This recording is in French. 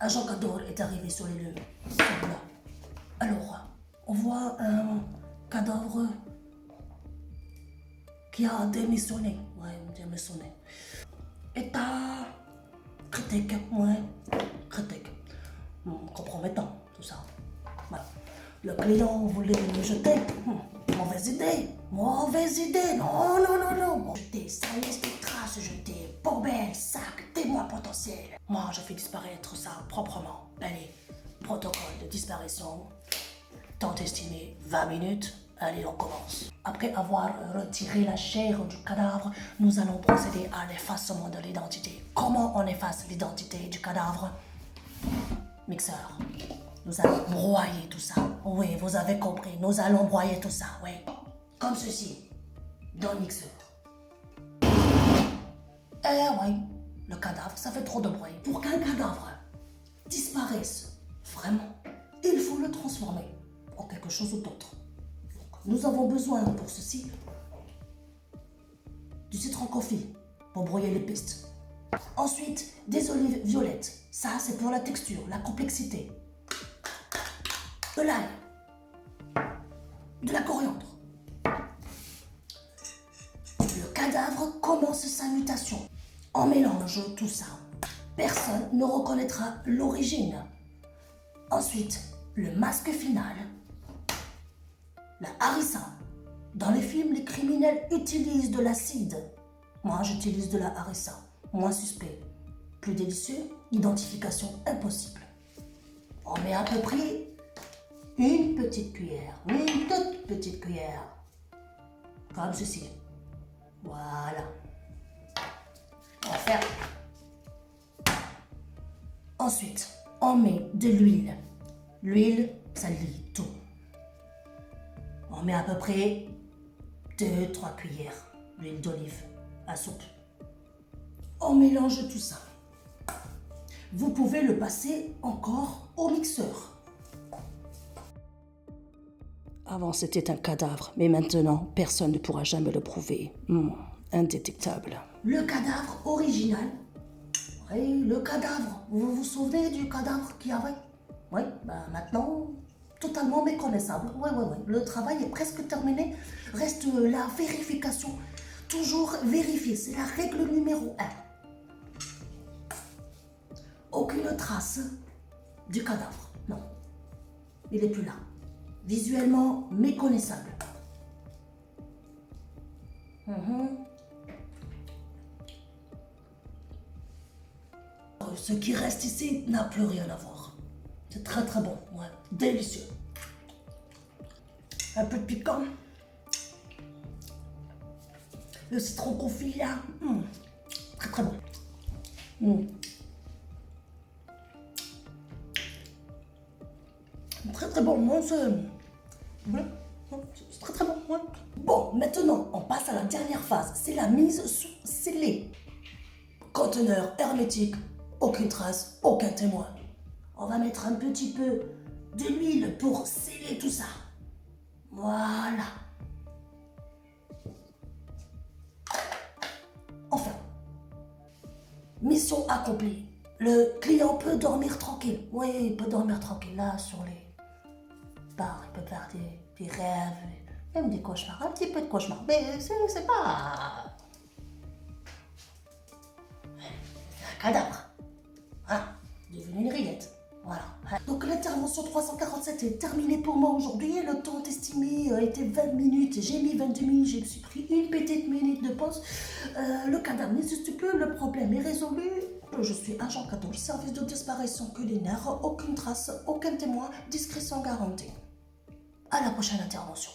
Agent Cador est arrivé sur les lieux. Voilà. Alors, on voit un cadavre qui a démissionné. Ouais, démissionné. État critique, ouais, critique. Compromettant, tout ça. Voilà. Le client voulait le jeter. Mauvaise idée. Mauvaise idée. Non, non, non, non. Jeter, ça laisse des traces, jeter. Poubelle, sac, témoin potentiel. Moi, je fais disparaître ça proprement. Allez, protocole de disparition. Temps estimé 20 minutes. Allez, on commence. Après avoir retiré la chair du cadavre, nous allons procéder à l'effacement de l'identité. Comment on efface l'identité du cadavre? Mixeur. Nous allons broyer tout ça. Oui, vous avez compris. Nous allons broyer tout ça, oui. Comme ceci. Dans le mixeur. Oui. Le cadavre, ça fait trop de bruit. Pour qu'un cadavre disparaisse, vraiment, il faut le transformer en quelque chose d'autre. Nous avons besoin pour ceci du citron coffee pour brouiller les pistes. Ensuite, des olives violettes. Ça, c'est pour la texture, la complexité. De l'ail. De la coriandre. Le cadavre commence sa mutation. On mélange tout ça. Personne ne reconnaîtra l'origine. Ensuite, le masque final. La harissa. Dans les films, les criminels utilisent de l'acide. Moi, j'utilise de la harissa. Moins suspect. Plus délicieux, identification impossible. On met à peu près une petite cuillère. Une toute petite cuillère. Comme ceci. Voilà. On va faire. Ensuite, on met de l'huile. L'huile, ça lie tout. On met à peu près 2-3 cuillères d'huile d'olive à soupe. On mélange tout ça. Vous pouvez le passer encore au mixeur. Avant, c'était un cadavre, mais maintenant, personne ne pourra jamais le prouver. Indétectable. Le cadavre original. Oui, le cadavre. Vous vous souvenez du cadavre qu'il y avait? Oui, maintenant, totalement méconnaissable. Oui. Le travail est presque terminé. Reste la vérification. Toujours vérifier, c'est la règle numéro 1. Aucune trace du cadavre. Non, il n'est plus là. Visuellement méconnaissable. Ce qui reste ici n'a plus rien à voir. C'est très très bon, ouais, délicieux. Un peu de piquant. Le citron confit là, très très bon. Très très bon, moi c'est très très bon. Ouais. Bon, maintenant on passe à la dernière phase, c'est la mise sous scellé. Conteneur hermétique, aucune trace, aucun témoin. On va mettre un petit peu d'huile pour sceller tout ça. Voilà. Enfin, mission accomplie. Le client peut dormir tranquille. Oui, il peut dormir tranquille là sur les bars. Il peut faire des rêves, même des cauchemars. Un petit peu de cauchemars. Mais c'est pas un cadavre. Devenu une rillette. Voilà. Donc l'intervention 347 est terminée pour moi aujourd'hui. Le temps estimé était 20 minutes. J'ai mis 22 minutes. J'ai suis pris une petite minute de pause. Le cadavre n'existe plus. Le problème est résolu. Je suis agent Cador, service de disparition culinaire. Aucune trace, aucun témoin. Discrétion garantie. À la prochaine intervention.